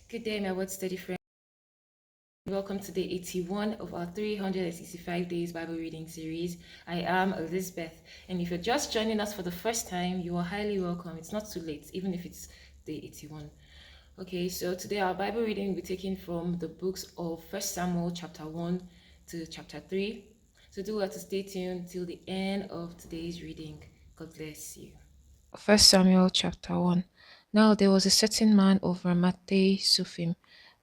Good day, my word study friend. Welcome to day 81 of our 365 days Bible reading series. I am Elizabeth, and if you're just joining us for the first time, you are highly welcome. It's not too late, even if it's day 81. Okay, so today our Bible reading will be taken from the books of First Samuel chapter 1 to chapter 3. So do well to stay tuned till the end of today's reading. God bless you. First Samuel chapter 1. Now there was a certain man of Ramathai Suphim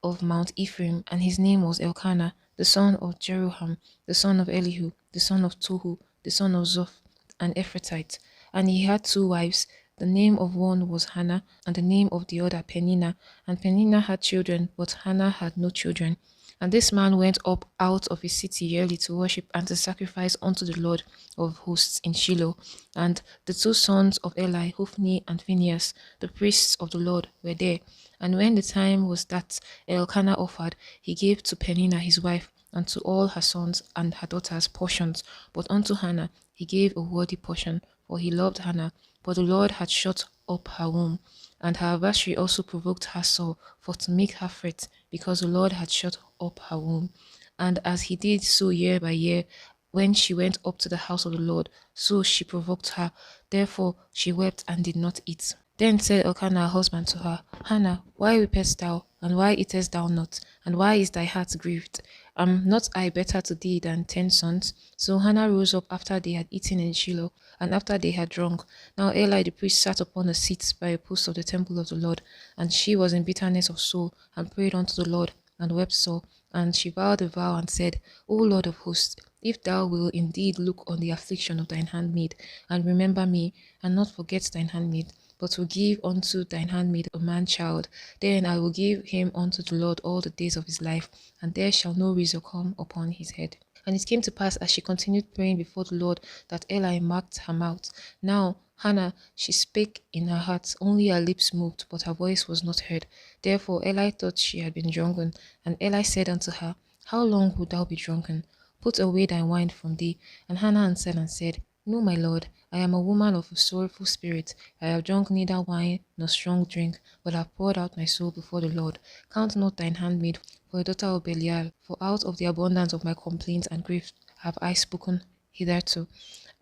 of Mount Ephraim, and his name was Elkanah, the son of Jeroham, the son of Elihu, the son of Tohu, the son of Zoph, an Ephrathite. And he had two wives. The name of one was Hannah, and the name of the other Peninnah. And Peninnah had children, but Hannah had no children. And this man went up out of his city yearly to worship and to sacrifice unto the Lord of hosts in Shiloh. And the two sons of Eli, Hophni and Phinehas, the priests of the Lord, were there. And when the time was that Elkanah offered, he gave to Peninnah his wife, and to all her sons and her daughters portions. But unto Hannah he gave a worthy portion, for he loved Hannah. But the Lord had shut up her womb. And her adversary also provoked her sore, for to make her fret, because the Lord had shut up her womb. And as he did so year by year, when she went up to the house of the Lord, so she provoked her. Therefore she wept and did not eat. Then said Elkanah her husband to her, Hannah, why weepest thou, and why eatest thou not, and why is thy heart grieved? Am not I better to thee than 10 sons? So Hannah rose up after they had eaten in Shiloh, and after they had drunk. Now Eli the priest sat upon a seat by a post of the temple of the Lord, and she was in bitterness of soul, and prayed unto the Lord, and wept sore. And she vowed a vow, and said, O Lord of hosts, if thou wilt indeed look on the affliction of thine handmaid, and remember me, and not forget thine handmaid, but will give unto thine handmaid a man child, then I will give him unto the Lord all the days of his life, and there shall no razor come upon his head. And it came to pass, as she continued praying before the Lord, that Eli marked her mouth. Now Hannah, she spake in her heart, only her lips moved, but her voice was not heard. Therefore Eli thought she had been drunken. And Eli said unto her, How long wilt thou be drunken? Put away thy wine from thee. And Hannah answered and said, No, my lord, I am a woman of a sorrowful spirit. I have drunk neither wine nor strong drink, but have poured out my soul before the Lord. Count not thine handmaid for a daughter of Belial, for out of the abundance of my complaints and grief have I spoken hitherto.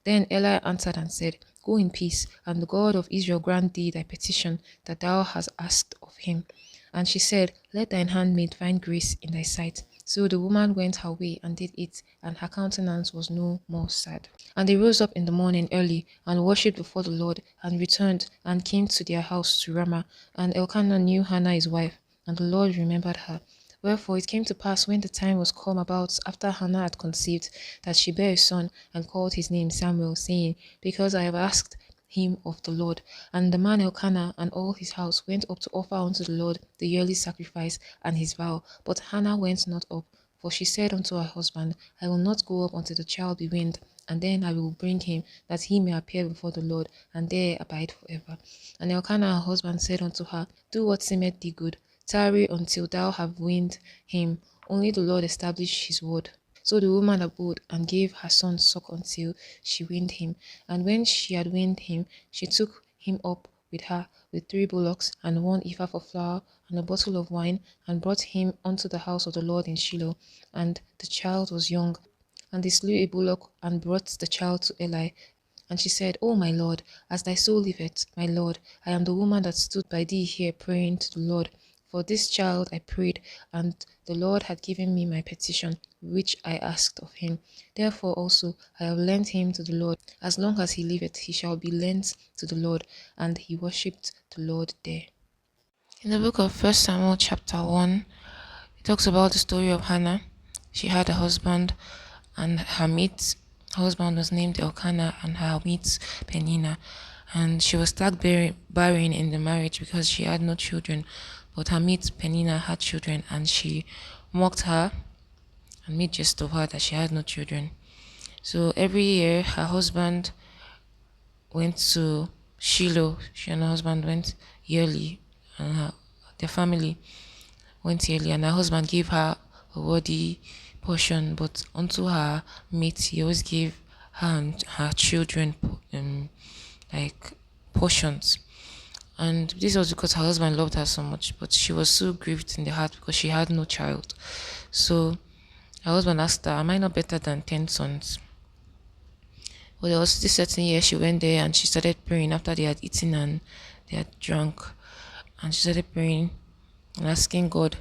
Then Eli answered and said, Go in peace, and the God of Israel grant thee thy petition that thou hast asked of him. And she said, Let thine handmaid find grace in thy sight. So the woman went her way and did it, and her countenance was no more sad. And they rose up in the morning early, and worshipped before the Lord, and returned, and came to their house to Ramah. And Elkanah knew Hannah his wife, and the Lord remembered her. Wherefore it came to pass, when the time was come about after Hannah had conceived, that she bare a son, and called his name Samuel, saying, Because I have asked him of the Lord. And the man Elkanah and all his house went up to offer unto the Lord the yearly sacrifice and his vow. But Hannah went not up, for she said unto her husband, I will not go up until the child be weaned, and then I will bring him, that he may appear before the Lord, and there abide forever. And Elkanah her husband said unto her, Do what seemeth thee good. Tarry until thou have weaned him. Only the Lord establish his word. So the woman abode, and gave her son suck until she weaned him. And when she had weaned him, she took him up with her with 3 bullocks, and 1 ephah of flour, and a bottle of wine, and brought him unto the house of the Lord in Shiloh. And the child was young. And they slew a bullock, and brought the child to Eli. And she said, O my Lord, as thy soul liveth, my Lord, I am the woman that stood by thee here praying to the Lord. For this child I prayed, and the Lord had given me my petition, which I asked of him. Therefore also I have lent him to the Lord. As long as he liveth, he shall be lent to the Lord. And he worshipped the Lord there. In the book of First Samuel chapter 1, it talks about the story of Hannah. She had a husband, and her mate husband was named Elkanah, and her mate Peninnah. And she was stark barren in the marriage because she had no children. But her mate Peninnah had children, and she mocked her and made jest of her that she had no children. So every year her husband went to Shiloh. She and her husband went yearly, and their family went yearly, and her husband gave her a worthy portion, but unto her mate he always gave her and her children like portions. And this was because her husband loved her so much, but she was so grieved in the heart because she had no child. So her husband asked her, "Am I not better than 10 sons?" Well, there was this certain year she went there and she started praying after they had eaten and they had drunk. And she started praying and asking God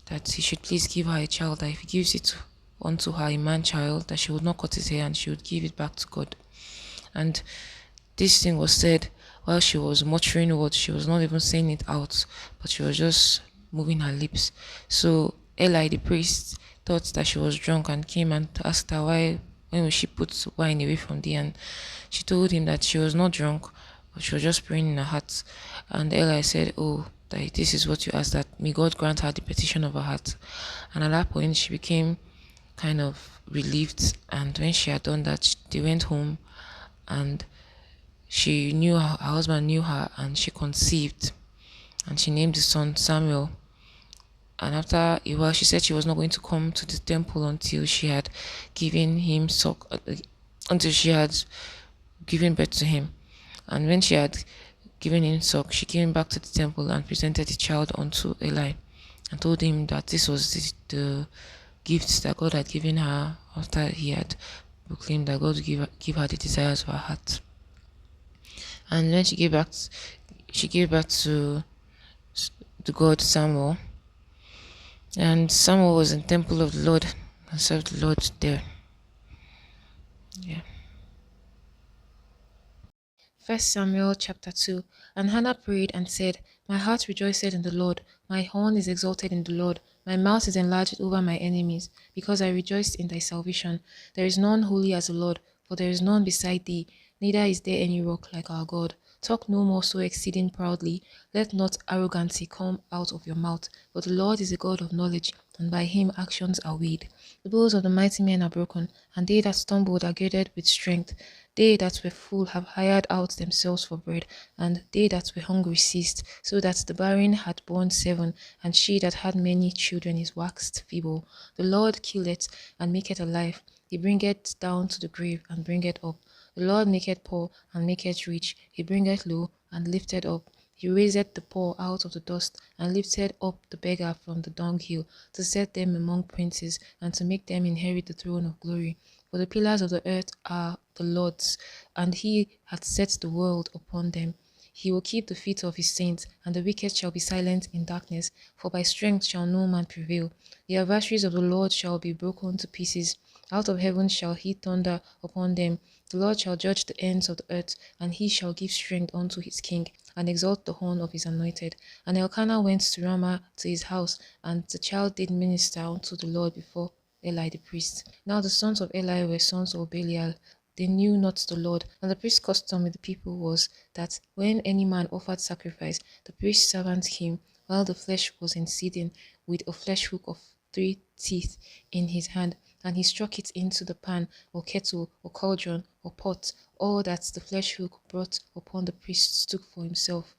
that he should please give her a child, that if he gives it unto her, a man child, that she would not cut his hair and she would give it back to God. And this thing was said while she was muttering words. She was not even saying it out, but she was just moving her lips. So Eli, the priest, thought that she was drunk and came and asked her why, when she put wine away from thee, and she told him that she was not drunk, but she was just praying in her heart. And Eli said, "Oh, that this is what you asked, that may God grant her the petition of her heart." And at that point, she became kind of relieved. And when she had done that, they went home, and she knew her husband knew her, and she conceived, and she named the son Samuel. And after a while, she said she was not going to come to the temple until she had given him until she had given birth to him. And when she had given him suck, she came back to the temple and presented the child unto Eli, and told him that this was the gifts that God had given her after he had proclaimed that God would give her the desires of her heart. And when she gave back to the god Samuel, and Samuel was in the temple of the Lord and served the Lord there. Yeah. First Samuel chapter 2. And Hannah prayed and said, "My heart rejoiced in the Lord, my horn is exalted in the Lord, my mouth is enlarged over my enemies, because I rejoiced in thy salvation. There is none holy as the Lord, for there is none beside thee, neither is there any rock like our God. Talk no more so exceeding proudly, let not arrogancy come out of your mouth, for the Lord is a God of knowledge, and by him actions are weighed. The bows of the mighty men are broken, and they that stumbled are girded with strength. They that were full have hired out themselves for bread, and they that were hungry ceased, so that the barren had borne 7, and she that had many children is waxed feeble. The Lord killeth and maketh alive. He bringeth down to the grave and bringeth up. The Lord maketh poor and maketh rich. He bringeth low and lifteth up. He raiseth the poor out of the dust, and lifted up the beggar from the dunghill, to set them among princes, and to make them inherit the throne of glory. For the pillars of the earth are the Lord's, and he hath set the world upon them. He will keep the feet of his saints, and the wicked shall be silent in darkness, for by strength shall no man prevail. The adversaries of the Lord shall be broken to pieces. Out of heaven shall he thunder upon them. The Lord shall judge the ends of the earth, and he shall give strength unto his king, and exalt the horn of his anointed. And Elkanah went to Ramah to his house, and the child did minister unto the Lord before Eli the priest. Now the sons of Eli were sons of Belial. They knew not the Lord. And the priest's custom with the people was that when any man offered sacrifice, the priest's servant came, while the flesh was in seething, with a flesh hook of 3 teeth in his hand, and he struck it into the pan, or kettle, or cauldron, or pot. All that the flesh hook brought upon the priest took for himself.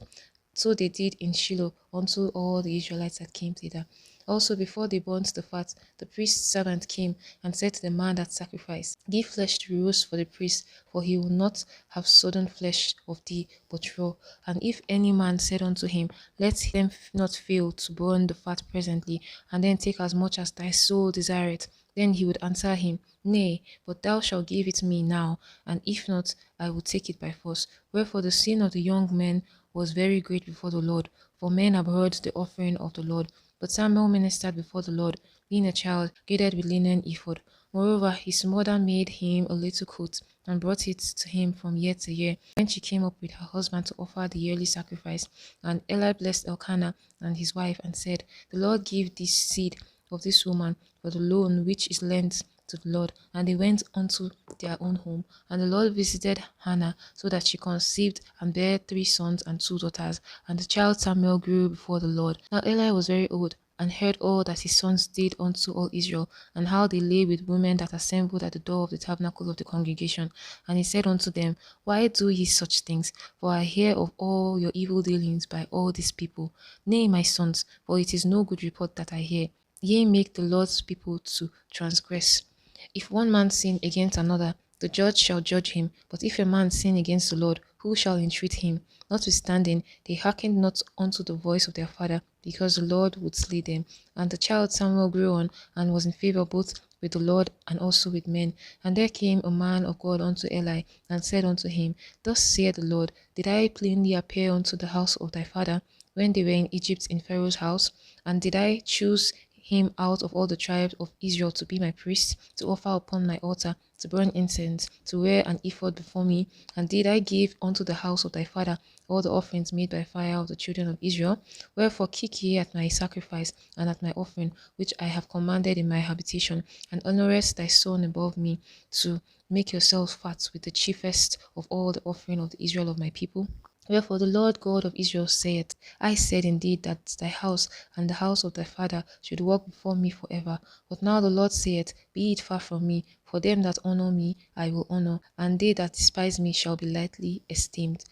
So they did in Shiloh unto all the Israelites that came thither. Also before they burnt the fat, the priest's servant came and said to the man that sacrificed, Give flesh to roast for the priest, for he will not have sodden flesh of thee, but raw. And if any man said unto him, Let them not fail to burn the fat presently, and then take as much as thy soul desireth, then he would answer him, Nay, but thou shalt give it me now, and if not, I will take it by force. Wherefore the sin of the young men was very great before the Lord, for men abhorred the offering of the Lord. But Samuel ministered before the Lord, being a child, girded with linen ephod. Moreover, his mother made him a little coat, and brought it to him from year to year, when she came up with her husband to offer the yearly sacrifice. And Eli blessed Elkanah and his wife, and said, The Lord give this seed of this woman for the loan which is lent to the Lord. And they went unto their own home. And the Lord visited Hannah, so that she conceived and bare 3 sons and 2 daughters. And the child Samuel grew before the Lord. Now Eli was very old, and heard all that his sons did unto all Israel, and how they lay with women that assembled at the door of the tabernacle of the congregation. And he said unto them, Why do ye such things? For I hear of all your evil dealings by all these people. Nay, my sons, for it is no good report that I hear. Ye make the Lord's people to transgress. If one man sin against another, the judge shall judge him. But if a man sin against the Lord, who shall entreat him? Notwithstanding, they hearkened not unto the voice of their father, because the Lord would slay them. And the child Samuel grew on, and was in favour both with the Lord and also with men. And there came a man of God unto Eli, and said unto him, Thus saith the Lord, Did I plainly appear unto the house of thy father, when they were in Egypt in Pharaoh's house? And did I choose him out of all the tribes of Israel to be my priest, to offer upon my altar, to burn incense, to wear an ephod before me? And did I give unto the house of thy father all the offerings made by fire of the children of Israel? Wherefore keep ye at my sacrifice and at my offering, which I have commanded in my habitation, and honourest thy son above me, to make yourselves fat with the chiefest of all the offering of the Israel of my people? Wherefore the Lord God of Israel saith, I said indeed that thy house and the house of thy father should walk before me forever. But now the Lord saith, Be it far from me, for them that honour me I will honour, and they that despise me shall be lightly esteemed.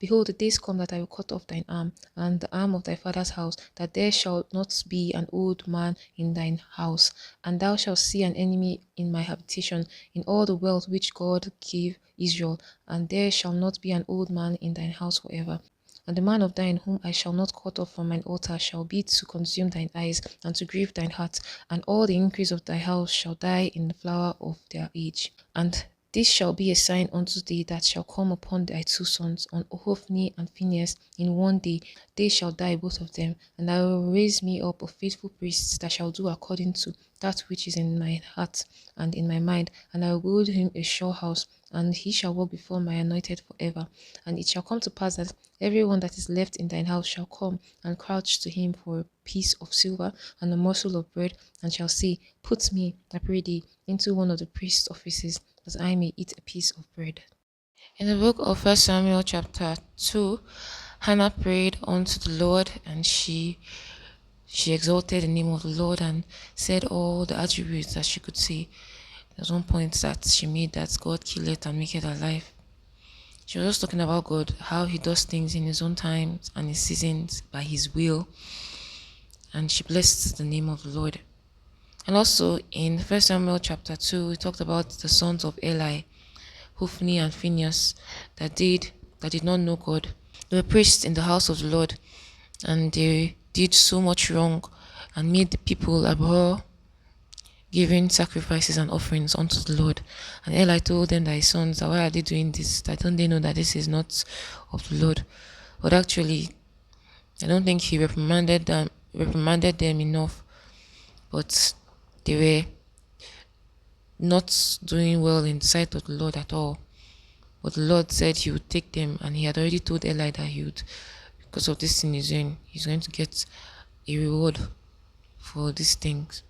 Behold, the days come that I will cut off thine arm, and the arm of thy father's house, that there shall not be an old man in thine house. And thou shalt see an enemy in my habitation, in all the wealth which God gave Israel, and there shall not be an old man in thine house forever. And the man of thine whom I shall not cut off from mine altar shall be to consume thine eyes, and to grieve thine heart, and all the increase of thy house shall die in the flower of their age. And this shall be a sign unto thee that shall come upon thy two sons, on Hophni and Phinehas, in one day. They shall die both of them, and I will raise me up of faithful priests that shall do according to that which is in my heart and in my mind, and I will build him a sure house, and he shall walk before my anointed forever. And it shall come to pass that every one that is left in thine house shall come and crouch to him for a piece of silver and a morsel of bread, and shall say, Put me, I pray thee, into one of the priest's offices, that I may eat a piece of bread. In the book of 1 Samuel chapter 2, Hannah prayed unto the Lord, and she exalted the name of the Lord and said all the attributes that she could say. There's one point that she made, that God killeth and maketh alive. She was just talking about God, how he does things in his own time and his seasons by his will, and she blessed the name of the Lord. And also in 1 Samuel chapter 2, we talked about the sons of Eli, Hophni and Phinehas, that did not know God. They were priests in the house of the Lord, and they did so much wrong and made the people abhor giving sacrifices and offerings unto the Lord. And Eli told them that his sons, that why are they doing this? That don't they know that this is not of the Lord? But actually, I don't think he reprimanded them enough. But they were not doing well in the sight of the Lord at all. But the Lord said he would take them, and he had already told Eli that he would, because of this sin he's doing, he's going to get a reward for these things.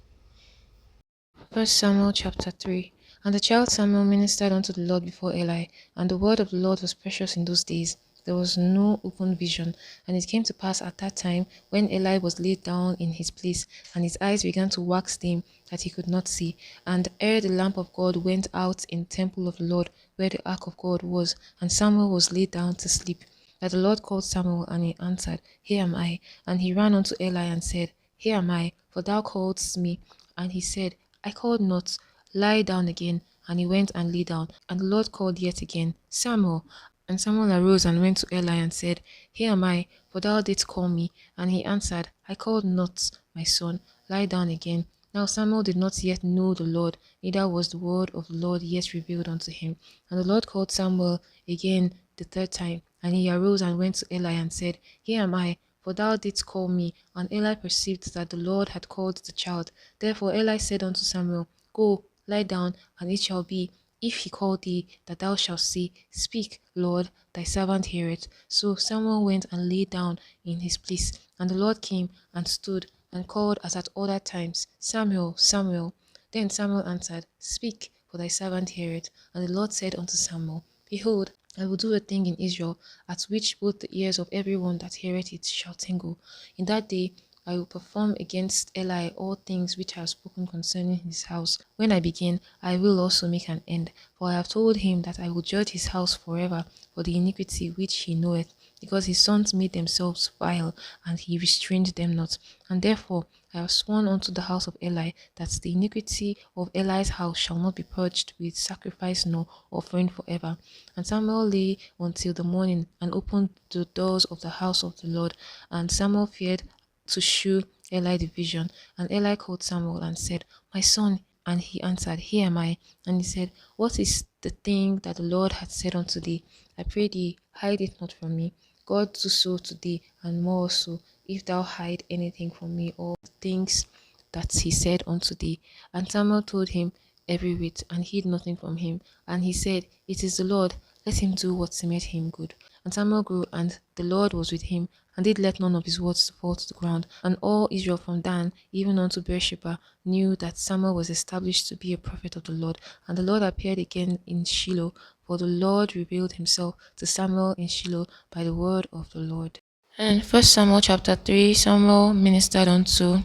1 Samuel chapter 3. And the child Samuel ministered unto the Lord before Eli, and the word of the Lord was precious in those days. There was no open vision. And it came to pass at that time, when Eli was laid down in his place, and his eyes began to wax dim, that he could not see. And ere the lamp of God went out in the temple of the Lord, where the ark of God was, and Samuel was laid down to sleep, that the Lord called Samuel, and he answered, Here am I. And he ran unto Eli and said, Here am I, for thou calledst me. And he said, I called not, lie down again. And he went and lay down. And the Lord called yet again, Samuel. And Samuel arose and went to Eli and said, Here am I, for thou didst call me. And he answered, I called not, my son, lie down again. Now Samuel did not yet know the Lord, neither was the word of the Lord yet revealed unto him. And the Lord called Samuel again the third time. And he arose and went to Eli and said, Here am I, for thou didst call me. And Eli perceived that the Lord had called the child. Therefore Eli said unto Samuel, Go, lie down, and it shall be, if he call thee, that thou shalt say, Speak, Lord, thy servant heareth. So Samuel went and lay down in his place. And the Lord came and stood and called as at other times, Samuel, Samuel. Then Samuel answered, Speak, for thy servant heareth. And the Lord said unto Samuel, Behold, I will do a thing in Israel, at which both the ears of every one that heareth it shall tingle. In that day I will perform against Eli all things which I have spoken concerning his house. When I begin, I will also make an end. For I have told him that I will judge his house forever for the iniquity which he knoweth, because his sons made themselves vile, and he restrained them not. And therefore I have sworn unto the house of Eli that the iniquity of Eli's house shall not be purged with sacrifice nor offering forever. And Samuel lay until the morning and opened the doors of the house of the Lord. And Samuel feared to shew Eli the vision. And Eli called Samuel and said, My son. And he answered, Here am I. And he said, What is the thing that the Lord hath said unto thee? I pray thee, hide it not from me. God do so to thee, and more also, if thou hide anything from me, all the things that he said unto thee. And Samuel told him every whit, and hid nothing from him. And he said, It is the Lord, let him do what seemeth him good. And Samuel grew, and the Lord was with him, and did let none of his words fall to the ground. And all Israel from Dan even unto Beersheba knew that Samuel was established to be a prophet of the Lord. And the Lord appeared again in Shiloh, for the Lord revealed himself to Samuel in Shiloh by the word of the Lord. And First Samuel chapter 3, Samuel ministered unto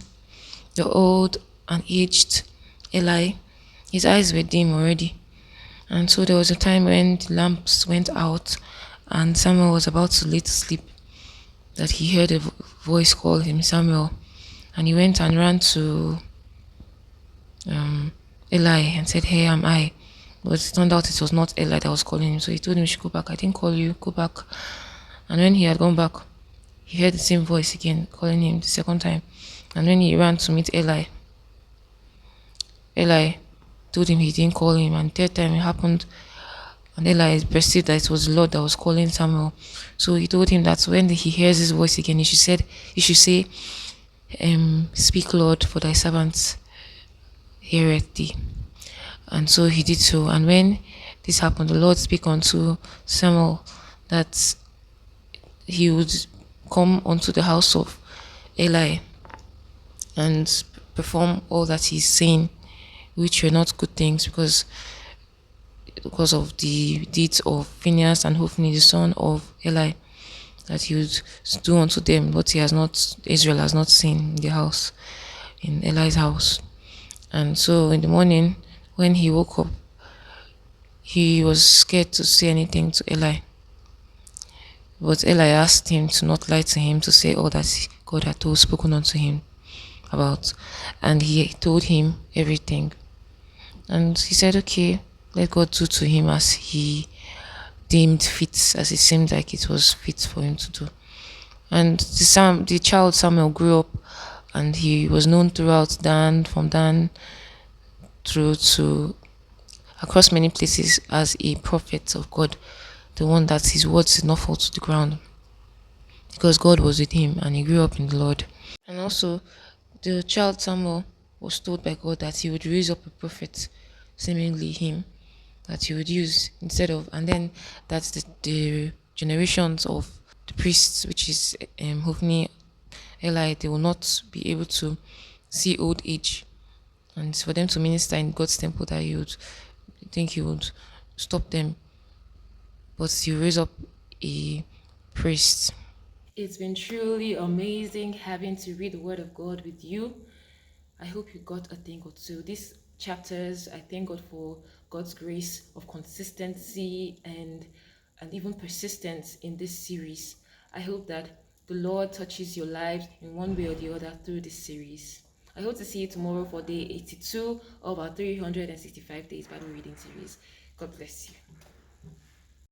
the old and aged Eli. His eyes were dim already. And so there was a time when the lamps went out and Samuel was about to lay to sleep, that he heard a voice call him Samuel. And he went and ran to Eli and said, Here am I. But it turned out it was not Eli that was calling him. So he told him, You should go back. I didn't call you. Go back. And when he had gone back, he heard the same voice again calling him the second time. And when he ran to meet Eli, Eli told him he didn't call him. And third time it happened, and Eli perceived that it was the Lord that was calling Samuel. So he told him that when he hears his voice again, he should say, Speak, Lord, for thy servant heareth thee. And so he did so. And when this happened, the Lord spake unto Samuel that he would come unto the house of Eli and perform all that he's saying, which were not good things, because of the deeds of Phinehas and Hophni, the son of Eli, that he would do unto them what Israel has not seen in the house, in Eli's house. And so in the morning, when he woke up, he was scared to say anything to Eli. But Eli asked him to not lie to him, to say all that God had spoken unto him about. And he told him everything. And he said, okay, let God do to him as he deemed fit, as it seemed like it was fit for him to do. And the child Samuel grew up, and he was known throughout Dan, from Dan through to across many places, as a prophet of God, the one that his words did not fall to the ground, because God was with him and he grew up in the Lord. And also, the child Samuel was told by God that he would raise up a prophet, seemingly him, that he would use instead of, and then that's the generations of the priests, which is Hophni, Eli, they will not be able to see old age, and for them to minister in God's temple, that he would stop them, but he raise up a priest. It's been truly amazing having to read the Word of God with you. I hope you got a thing or two. These chapters, I thank God for God's grace of consistency and even persistence in this series. I hope that the Lord touches your lives in one way or the other through this series. I hope to see you tomorrow for day 82 of our 365 days Bible reading series. God bless you.